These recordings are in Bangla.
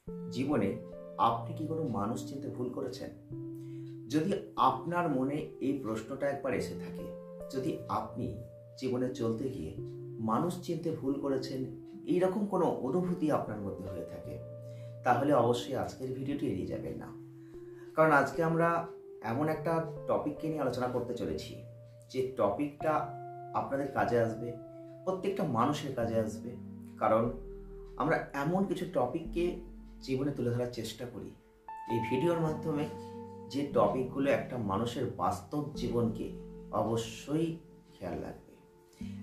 জীবনে আপনি কি কোনো মানুষ চিনতে ভুল করেছেন? যদি আপনার মনে এই প্রশ্নটা একবার এসে থাকে, যদি আপনি জীবনে চলতে গিয়ে মানুষ চিনতে ভুল করেছেন, এইরকম কোনো অনুভূতি আপনার মধ্যে হয়ে থাকে, তাহলে অবশ্যই আজকের ভিডিওটি এড়িয়ে যাবেন না। কারণ আজকে আমরা এমন একটা টপিককে নিয়ে আলোচনা করতে চলেছি যে টপিকটা আপনাদের কাজে আসবে, প্রত্যেকটা মানুষের কাজে আসবে। কারণ আমরা এমন কিছু টপিককে জীবনে তুলে ধরার চেষ্টা করি এই ভিডিওর মাধ্যমে, যে টপিকগুলো একটা মানুষের বাস্তব জীবনকে অবশ্যই খেয়াল রাখবে।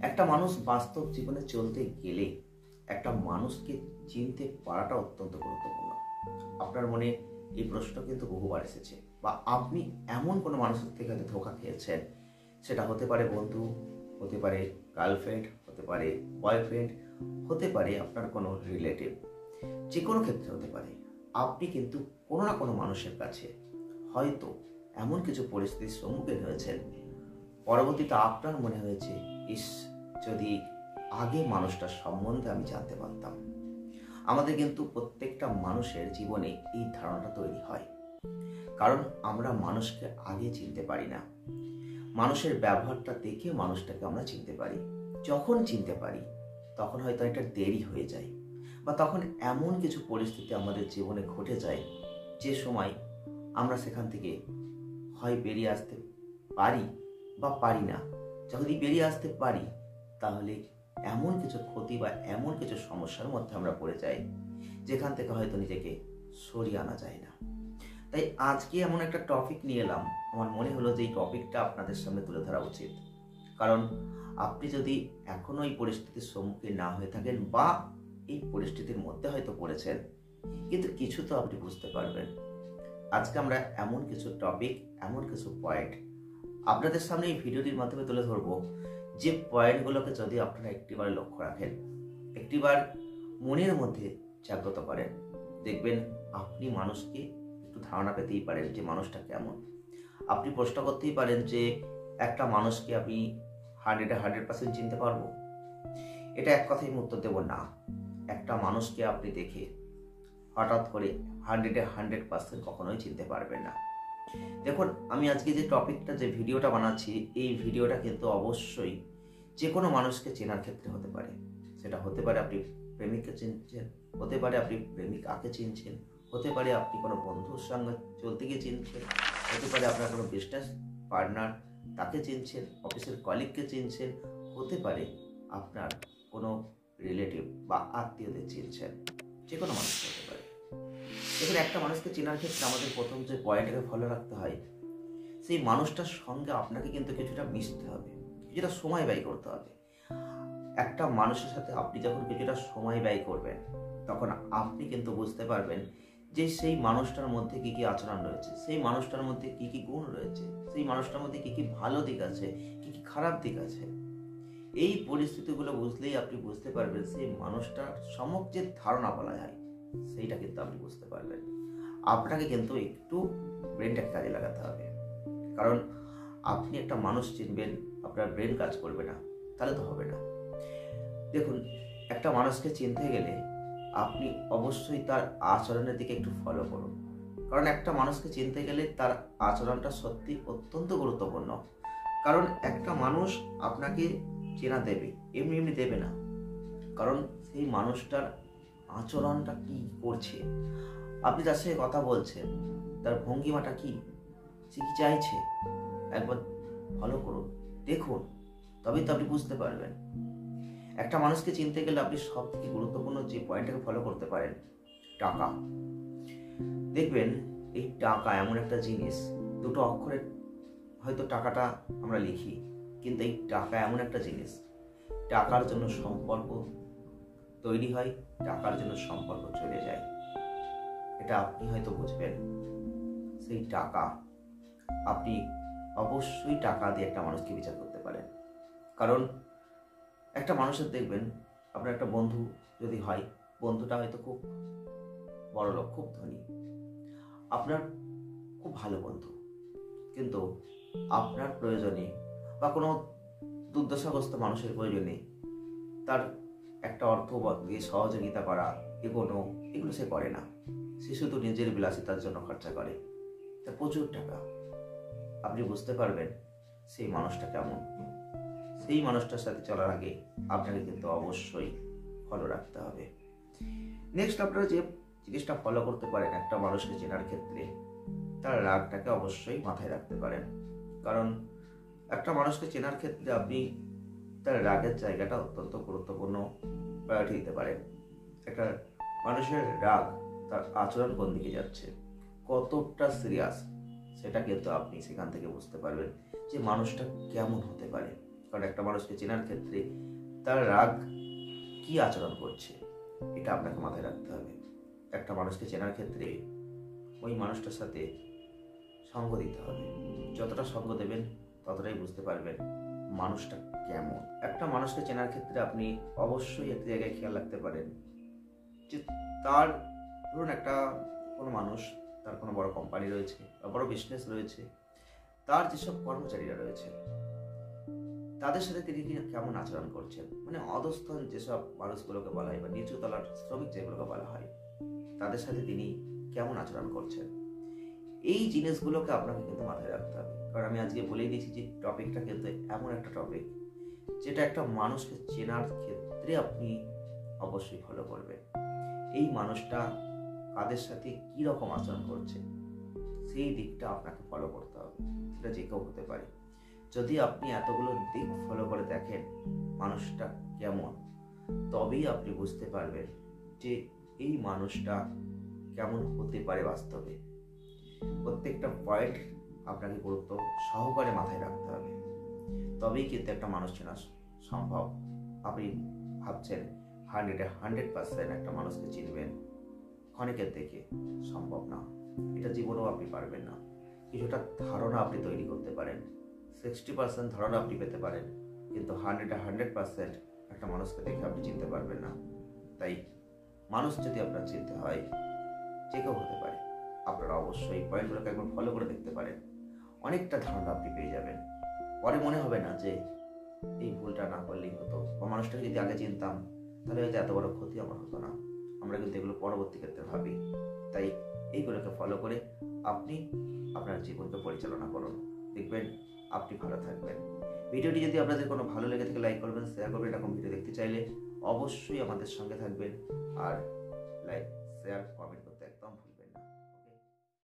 একটা মানুষ বাস্তব জীবনে চলতে গেলে একটা মানুষকে চিনতে পারাটা অত্যন্ত গুরুত্বপূর্ণ। আপনার মনে এই প্রশ্ন কিন্তু বহুবার এসেছে, বা আপনি এমন কোনো মানুষের থেকে হয়তো ধোঁকা খেয়েছেন। সেটা হতে পারে বন্ধু, হতে পারে গার্লফ্রেন্ড, হতে পারে বয়ফ্রেন্ড, হতে পারে আপনার কোনো রিলেটিভ, যে কোনো ক্ষেত্রে হতে পারে। আপনি কিন্তু কোনো না কোনো মানুষের কাছে হয়তো এমন কিছু পরিস্থিতির সম্মুখীন হয়েছেন, পরবর্তীতে আপনার মনে হয়েছে, ইস, যদি আগে মানুষটার সম্বন্ধে আমি জানতে পারতাম। আমাদের কিন্তু প্রত্যেকটা মানুষের জীবনে এই ধারণাটা তৈরি হয়, কারণ আমরা মানুষকে আগে চিনতে পারি না। মানুষের ব্যবহারটা দেখে মানুষটাকে আমরা চিনতে পারি। যখন চিনতে পারি তখন হয়তো একটা দেরি হয়ে যায়, বা তখন এমন কিছু পরিস্থিতি আমাদের জীবনে ঘটে যায় যে সময় আমরা সেখান থেকে হয় বেরিয়ে আসতে পারি বা পারি না। যদি বেরিয়ে আসতে পারি তাহলে এমন কিছু ক্ষতি বা এমন কিছু সমস্যার মধ্যে আমরা পড়ে যাই যেখান থেকে হয়তো নিজেকে সরিয়ে আনা যায় না। তাই আজকে এমন একটা টপিক নিয়ে এলাম, আমার মনে হলো যে এই টপিকটা আপনাদের সামনে তুলে ধরা উচিত। কারণ আপনি যদি এখনো এই পরিস্থিতির সম্মুখীন না হয়ে থাকেন, বা এই পরিস্থিতির মধ্যে হয়তো পড়েছেন, কিন্তু কিছু তো আপনি বুঝতে পারবেন। আজকে আমরা এমন কিছু টপিক, এমন কিছু পয়েন্ট আপনাদের সামনে এই ভিডিওটির মাধ্যমে তুলে ধরবো, যে পয়েন্টগুলোকে যদি আপনারা একটিবার লক্ষ্য রাখেন, একটিবার মনের মধ্যে জাগ্রত করেন, দেখবেন আপনি মানুষকে একটু ধারণা পেতেই পারেন যে মানুষটা কেমন। আপনি প্রশ্ন করতেই পারেন যে একটা মানুষকে আমি 100% চিনতে পারবো? এটা এক কথাই উত্তর দেব না। একটা মানুষকে আপনি দেখে হঠাৎ করে 100% কখনোই চিনতে পারবেন না। দেখুন, আমি আজকে যে টপিকটা, যে ভিডিওটা বানাচ্ছি, এই ভিডিওটা কিন্তু অবশ্যই যে কোনো মানুষকে চেনার ক্ষেত্রে হতে পারে। সেটা হতে পারে আপনি প্রেমিককে চিনছেন, হতে পারে আপনি প্রেমিকাকে চিনছেন, হতে পারে আপনি কোনো বন্ধুর সঙ্গে চলতে গিয়ে চিনছেন, হতে পারে আপনার কোনো বিজনেস পার্টনার, তাকে চিনছেন, অফিসের কলিগকে চিনছেন, হতে পারে আপনার কোনো রিলেটিভ বা আত্মীয়দের চিনছেন, যে কোনো মানুষ হতে পারে। দেখুন, একটা মানুষকে চেনার ক্ষেত্রে আমাদের প্রথম যে পয়েন্টটাকে ফলো রাখতে হয়, সেই মানুষটার সঙ্গে আপনাকে কিন্তু কিছুটা মিশতে হবে, কিছুটা সময় ব্যয় করতে হবে। একটা মানুষের সাথে আপনি যখন কিছুটা সময় ব্যয় করবেন, তখন আপনি কিন্তু বুঝতে পারবেন যে সেই মানুষটার মধ্যে কি কি আচরণ রয়েছে, সেই মানুষটার মধ্যে কি কি গুণ রয়েছে, সেই মানুষটার মধ্যে কি কি ভালো দিক আছে, কি কি খারাপ দিক আছে। এই পরিস্থিতিগুলো বুঝলেই আপনি বুঝতে পারবেন সেই মানুষটার সম্যক যে ধারণা বলা যায়, সেইটা কিন্তু আপনি বুঝতে পারবেন। আপনাকে কিন্তু একটু ব্রেনটাকে কাজে লাগাতে হবে, কারণ আপনি একটা মানুষ চিনবেন, আপনার ব্রেন কাজ করবে না, তাহলে তো হবে না। দেখুন, একটা মানুষকে চিনতে গেলে আপনি অবশ্যই তার আচরণের দিকে একটু ফলো করুন, কারণ একটা মানুষকে চিনতে গেলে তার আচরণটা সত্যি অত্যন্ত গুরুত্বপূর্ণ। কারণ একটা মানুষ আপনাকে চেনা দেবে, এমনি এমনি দেবে না, কারণ সেই মানুষটার আচরণটা কি করছে, আপনি যার সাথে কথা বলছেন, তার ভঙ্গিমাটা কি, সে কি চাইছে, একবার ফলো করুন, দেখুন, তবেই তো আপনি বুঝতে পারবেন। একটা মানুষকে চিনতে গেলে আপনি সব থেকে গুরুত্বপূর্ণ যে পয়েন্টটাকে ফলো করতে পারেন, টাকা। দেখবেন, এই টাকা এমন একটা জিনিস, দুটো অক্ষরে হয়তো টাকাটা আমরা লিখি, কিন্তু এই টাকা এমন একটা জিনিস, টাকার জন্য সম্পর্ক তৈরি হয়, টাকার জন্য সম্পর্ক চলে যায়। এটা আপনি হয়তো বুঝবেন। সেই টাকা, আপনি অবশ্যই টাকা দিয়ে একটা মানুষকে বিচার করতে পারেন। কারণ একটা মানুষের দেখবেন, আপনার একটা বন্ধু যদি হয়, বন্ধুটা হয়তো খুব বড়লোক, খুব ধনী, আপনার খুব ভালো বন্ধু, কিন্তু আপনার প্রয়োজনে বা কোনো দুর্দশাগ্রস্ত মানুষের প্রয়োজনে তার একটা অর্থ দিয়ে সহযোগিতা করা, এগোনো, এগুলো সে করে না। সে শুধু নিজের বিলাসিতার জন্য খরচা করে। তা প্রচুর টাকা। আপনি বুঝতে পারবেন সেই মানুষটা কেমন। সেই মানুষটার সাথে চলার আগে আপনাকে কিন্তু অবশ্যই ফলো রাখতে হবে। নেক্সট, আপনারা যে জিনিসটা ফলো করতে পারেন একটা মানুষকে চেনার ক্ষেত্রে, তার রাগটাকে অবশ্যই মাথায় রাখতে পারেন। কারণ একটা মানুষকে চেনার ক্ষেত্রে আপনি তার রাগের জায়গাটা অত্যন্ত গুরুত্বপূর্ণ প্রায়োরিটি দিতে পারেন। একটা মানুষের রাগ, তার আচরণ কোন দিকে যাচ্ছে, কতটা সিরিয়াস, সেটা কিন্তু আপনি সেখান থেকে বুঝতে পারবেন যে মানুষটা কেমন হতে পারে। কারণ একটা মানুষকে চেনার ক্ষেত্রে তার রাগ কি আচরণ করছে, এটা আপনাকে মাথায় রাখতে হবে। একটা মানুষকে চেনার ক্ষেত্রে ওই মানুষটার সাথে সঙ্গ দিতে হবে। যতটা সঙ্গ দেবেন ততটাই বুঝতে পারবেন মানুষটা কেমন। একটা মানুষকে চেনার ক্ষেত্রে আপনি অবশ্যই একটা জায়গায় খেয়াল রাখতে পারেন যে তার, ধরুন একটা কোনো মানুষ, তার কোনো বড় কোম্পানি রয়েছে বা বড় বিজনেস রয়েছে, তার যেসব কর্মচারীরা রয়েছে তাদের সাথে তিনি কেমন আচরণ করছেন। মানে অধস্তন যেসব মানুষগুলোকে বলা হয় বা নিচু তলার শ্রমিক যেগুলোকে বলা হয়, তাদের সাথে তিনি কেমন আচরণ করছেন, এই জিনিসগুলোকে আপনাকে কিন্তু মাথায় রাখতে হবে। কারণ আমি আজকে বলেই দিয়েছি যে টপিকটা কিন্তু এমন একটা টপিক যেটা একটা মানুষকে চেনার ক্ষেত্রে আপনি অবশ্যই ফলো করবেন। এই মানুষটা কাদের সাথে কি রকম আচরণ করছে, সেই দিকটা আপনাকে ফলো করতে হবে। সেটা যে কেউ হতে পারে। যদি আপনি এতগুলো দিক ফলো করে দেখেন মানুষটা কেমন, তবেই আপনি বুঝতে পারবেন যে এই মানুষটা কেমন হতে পারে বাস্তবে। প্রত্যেকটা পয়েন্ট আপনাকে গুরুত্ব সহকারে মাথায় রাখতে হবে, তবেই কিন্তু একটা মানুষ চেনা সম্ভব। আপনি ভাবছেন 100% একটা মানুষকে চিনবেন, ক্ষণিকের দেখে সম্ভব না। এটা জীবনেও আপনি পারবেন না। কিছুটা ধারণা আপনি তৈরি করতে পারেন, 60% ধারণা আপনি পেতে পারেন, কিন্তু 100% একটা মানুষকে দেখে আপনি চিনতে পারবেন না। তাই মানুষ যদি আপনার চিনতে হয়, যে কেউ হতে পারে, আপনারা অবশ্যই এই পয়েন্টগুলোকে একবার ফলো করে দেখতে পারেন। অনেকটা ধারণা আপনি পেয়ে যাবেন। পরে মনে হবে না যে এই ভুলটা না করলেই হতো, বা মানুষটাকে যদি আগে চিনতাম তাহলে হয়তো এত বড় ক্ষতি আমার হতো না। আমরা কিন্তু এগুলো পরবর্তী ক্ষেত্রে ভাবি। তাই এইগুলোকে ফলো করে আপনি আপনার জীবনকে পরিচালনা করুন, দেখবেন আপনি ভালো থাকবেন। ভিডিওটি যদি আপনাদের কোনো ভালো লেগে থাকে লাইক করবেন, শেয়ার করবেন। এরকম ভিডিও দেখতে চাইলে অবশ্যই আমাদের সঙ্গে থাকবেন আর লাইক, শেয়ার, কমেন্ট